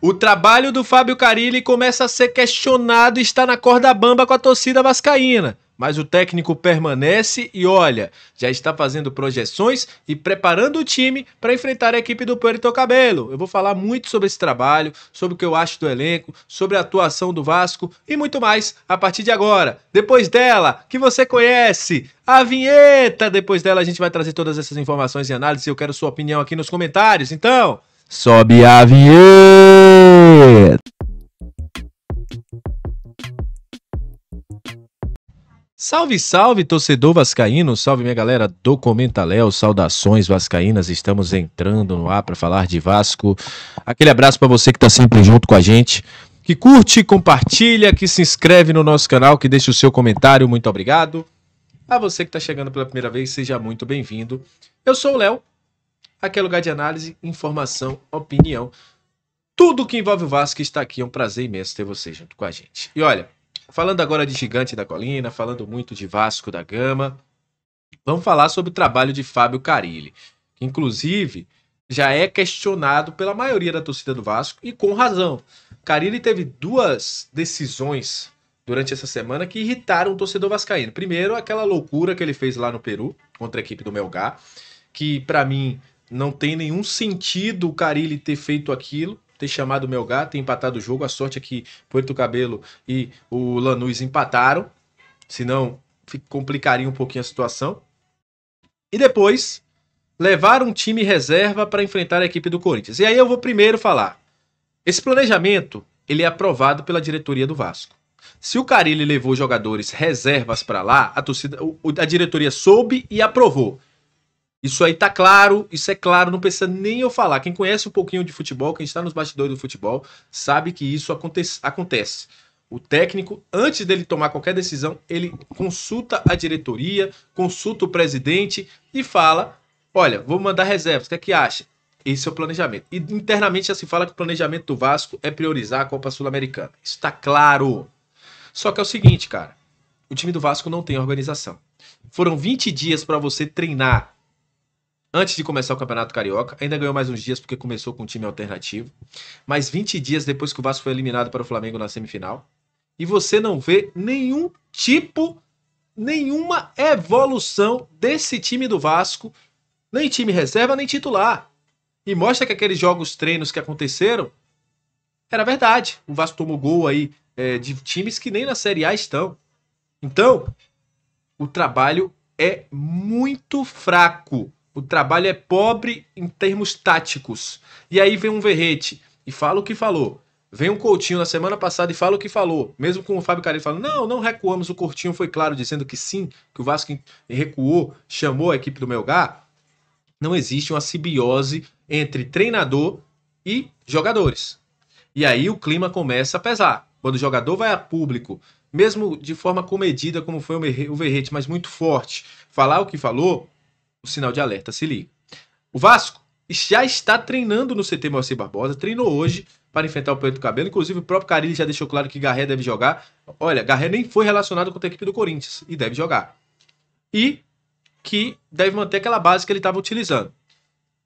O trabalho do Fábio Carille começa a ser questionado e está na corda bamba com a torcida vascaína. Mas o técnico permanece e, olha, já está fazendo projeções e preparando o time para enfrentar a equipe do Puerto Cabello. Eu vou falar muito sobre esse trabalho, sobre o que eu acho do elenco, sobre a atuação do Vasco e muito mais a partir de agora. Depois dela, que você conhece, a vinheta. Depois dela a gente vai trazer todas essas informações e análises. Eu quero sua opinião aqui nos comentários. Então, sobe a vinheta! Salve, salve, torcedor vascaíno, salve minha galera do Comenta Léo, saudações vascaínas, estamos entrando no ar para falar de Vasco. Aquele abraço para você que tá sempre junto com a gente, que curte, compartilha, que se inscreve no nosso canal, que deixa o seu comentário, muito obrigado. A você que tá chegando pela primeira vez, seja muito bem-vindo. Eu sou o Léo, aqui é lugar de análise, informação, opinião. Tudo que envolve o Vasco está aqui, é um prazer imenso ter você junto com a gente. E olha, falando agora de Gigante da Colina, falando muito de Vasco da Gama, vamos falar sobre o trabalho de Fábio Carille, que inclusive já é questionado pela maioria da torcida do Vasco e com razão. Carille teve duas decisões durante essa semana que irritaram o torcedor vascaíno. Primeiro, aquela loucura que ele fez lá no Peru contra a equipe do Melgar, que para mim não tem nenhum sentido o Carille ter feito aquilo, ter chamado o Melgar, ter empatado o jogo. A sorte é que Puerto Cabello e o Lanús empataram, senão complicaria um pouquinho a situação. E depois, levar um time reserva para enfrentar a equipe do Corinthians. E aí eu vou primeiro falar. Esse planejamento, ele é aprovado pela diretoria do Vasco. Se o Carille levou jogadores reservas para lá, a diretoria soube e aprovou. Isso aí tá claro, isso é claro, não precisa nem eu falar. Quem conhece um pouquinho de futebol, quem está nos bastidores do futebol, sabe que isso acontece. O técnico, antes dele tomar qualquer decisão, ele consulta a diretoria, consulta o presidente e fala, olha, vou mandar reservas, o que é que acha? Esse é o planejamento. E internamente já se fala que o planejamento do Vasco é priorizar a Copa Sul-Americana. Isso tá claro. Só que é o seguinte, cara, o time do Vasco não tem organização. Foram 20 dias para você treinar antes de começar o Campeonato Carioca, ainda ganhou mais uns dias porque começou com um time alternativo, mas 20 dias depois que o Vasco foi eliminado para o Flamengo na semifinal, e você não vê nenhuma evolução desse time do Vasco, nem time reserva, nem titular. E mostra que aqueles jogos treinos que aconteceram, era verdade. O Vasco tomou gol aí de times que nem na Série A estão. Então, o trabalho é muito fraco. O trabalho é pobre em termos táticos. E aí vem um Verrete e fala o que falou. Vem um Coutinho na semana passada e fala o que falou. Mesmo com o Fábio Carille falando, não recuamos. O Coutinho foi claro dizendo que sim, que o Vasco recuou, chamou a equipe do Melgar. Não existe uma simbiose entre treinador e jogadores. E aí o clima começa a pesar. Quando o jogador vai a público, mesmo de forma comedida, como foi o Verrete, mas muito forte, falar o que falou, o sinal de alerta se liga. O Vasco já está treinando no CT Moacir Barbosa, treinou hoje para enfrentar o Puerto Cabello, inclusive o próprio Carille já deixou claro que Garré deve jogar. Olha, Garré nem foi relacionado com a equipe do Corinthians e deve jogar. E que deve manter aquela base que ele estava utilizando.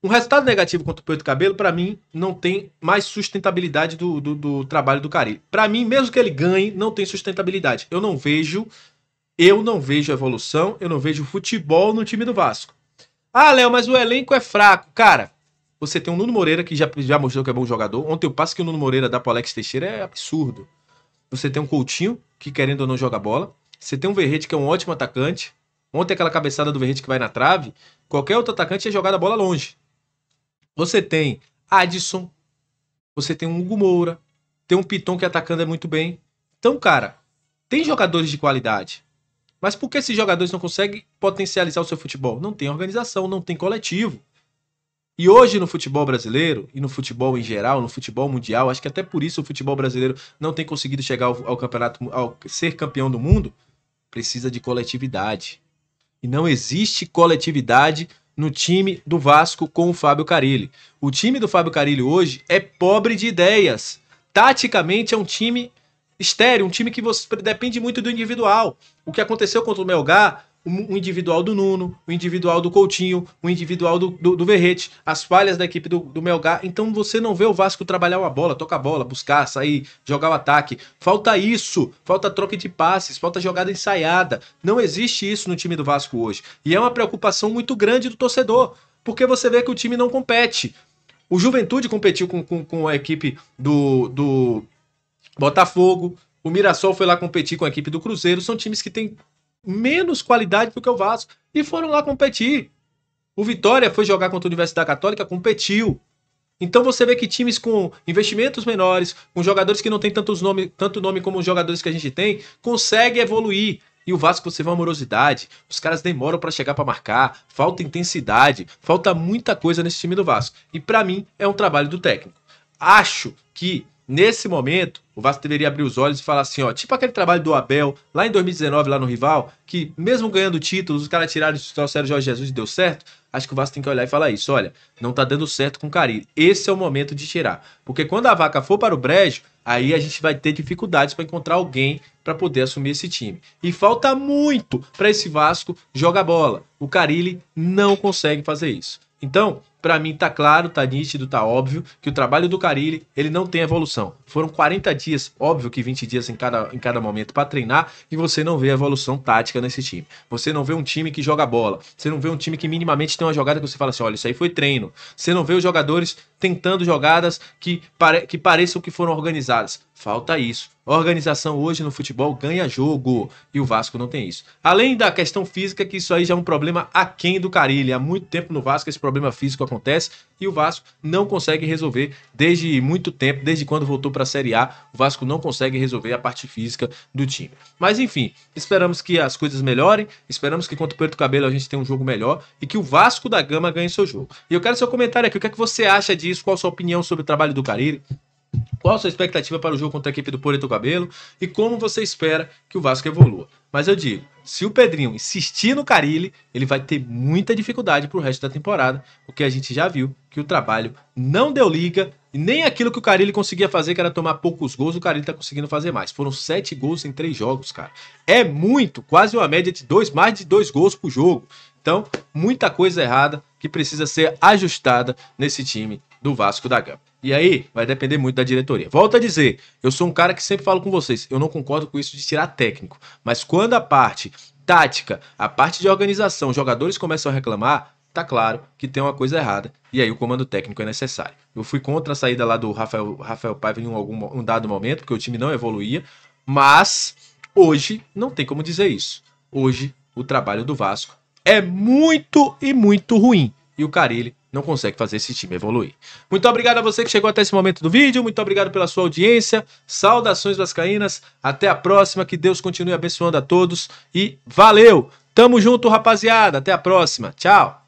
Um resultado negativo contra o Puerto Cabello, para mim, não tem mais sustentabilidade do trabalho do Carille. Para mim, mesmo que ele ganhe, não tem sustentabilidade. Eu não vejo evolução, eu não vejo futebol no time do Vasco. Ah, Léo, mas o elenco é fraco. Cara, você tem um Nuno Moreira que já mostrou que é bom jogador. Ontem o passe que o Nuno Moreira dá pro Alex Teixeira é absurdo. Você tem um Coutinho, que querendo ou não joga bola. Você tem um Verrete, que é um ótimo atacante. Ontem aquela cabeçada do Verrete que vai na trave. Qualquer outro atacante ia jogar a bola longe. Você tem Adson. Você tem um Hugo Moura. Tem um Piton que atacando é muito bem. Então, cara, tem jogadores de qualidade. Mas por que esses jogadores não conseguem potencializar o seu futebol? Não tem organização, não tem coletivo. E hoje no futebol brasileiro, e no futebol em geral, no futebol mundial, acho que até por isso o futebol brasileiro não tem conseguido chegar ao campeonato, ao ser campeão do mundo, precisa de coletividade. E não existe coletividade no time do Vasco com o Fábio Carille. O time do Fábio Carille hoje é pobre de ideias. Taticamente é um time estéreo, um time que você depende muito do individual. O que aconteceu contra o Melgar o individual do Nuno, o individual do Coutinho, o individual do Verrete, as falhas da equipe do Melgar. Então você não vê o Vasco trabalhar uma bola, tocar a bola, buscar, sair, jogar o ataque. Falta isso, falta troca de passes, falta jogada ensaiada. Não existe isso no time do Vasco hoje. E é uma preocupação muito grande do torcedor, porque você vê que o time não compete. O Juventude competiu com a equipe do Botafogo, o Mirassol foi lá competir com a equipe do Cruzeiro. São times que têm menos qualidade do que o Vasco e foram lá competir. O Vitória foi jogar contra a Universidade Católica, competiu. Então você vê que times com investimentos menores, com jogadores que não têm tanto nome como os jogadores que a gente tem, conseguem evoluir. E o Vasco, você vê uma morosidade, os caras demoram para chegar para marcar, falta intensidade, falta muita coisa nesse time do Vasco. E para mim é um trabalho do técnico. Acho que nesse momento, o Vasco deveria abrir os olhos e falar assim, ó, tipo aquele trabalho do Abel, lá em 2019, lá no Rival, que mesmo ganhando títulos, os caras trouxeram o Jorge Jesus e deu certo. Acho que o Vasco tem que olhar e falar isso, olha, não tá dando certo com o Carille. Esse é o momento de tirar. Porque quando a vaca for para o brejo, aí a gente vai ter dificuldades para encontrar alguém para poder assumir esse time. E falta muito para esse Vasco jogar bola. O Carille não consegue fazer isso. Então, para mim tá claro, tá nítido, tá óbvio que o trabalho do Carille, ele não tem evolução. Foram 40 dias, óbvio que 20 dias em cada momento para treinar e você não vê a evolução tática nesse time. Você não vê um time que joga bola. Você não vê um time que minimamente tem uma jogada que você fala assim, olha, isso aí foi treino. Você não vê os jogadores tentando jogadas que pareçam que foram organizadas. Falta isso. A organização hoje no futebol ganha jogo e o Vasco não tem isso. Além da questão física, que isso aí já é um problema aquém do Carille. Há muito tempo no Vasco esse problema físico acontece e o Vasco não consegue resolver desde muito tempo, desde quando voltou para a Série A, o Vasco não consegue resolver a parte física do time. Mas enfim, esperamos que as coisas melhorem, esperamos que contra o Preto Cabelo a gente tenha um jogo melhor e que o Vasco da Gama ganhe seu jogo. E eu quero seu comentário aqui, o que é que você acha disso, qual a sua opinião sobre o trabalho do Carille? Qual a sua expectativa para o jogo contra a equipe do Preto Cabelo e como você espera que o Vasco evolua? Mas eu digo, se o Pedrinho insistir no Carille, ele vai ter muita dificuldade para o resto da temporada, porque a gente já viu que o trabalho não deu liga e nem aquilo que o Carille conseguia fazer, que era tomar poucos gols, o Carille está conseguindo fazer mais. Foram 7 gols em 3 jogos, cara. É muito, quase uma média de mais de 2 gols por jogo. Então, muita coisa errada que precisa ser ajustada nesse time do Vasco da Gama. E aí, vai depender muito da diretoria. Volto a dizer, eu sou um cara que sempre falo com vocês, eu não concordo com isso de tirar técnico, mas quando a parte tática, a parte de organização, jogadores começam a reclamar, tá claro que tem uma coisa errada, e aí o comando técnico é necessário. Eu fui contra a saída lá do Rafael Paiva em um dado momento, porque o time não evoluía, mas hoje não tem como dizer isso. Hoje, o trabalho do Vasco é muito e muito ruim, e o Carille não consegue fazer esse time evoluir. Muito obrigado a você que chegou até esse momento do vídeo, muito obrigado pela sua audiência, saudações vascaínas, até a próxima, que Deus continue abençoando a todos e valeu! Tamo junto, rapaziada, até a próxima, tchau!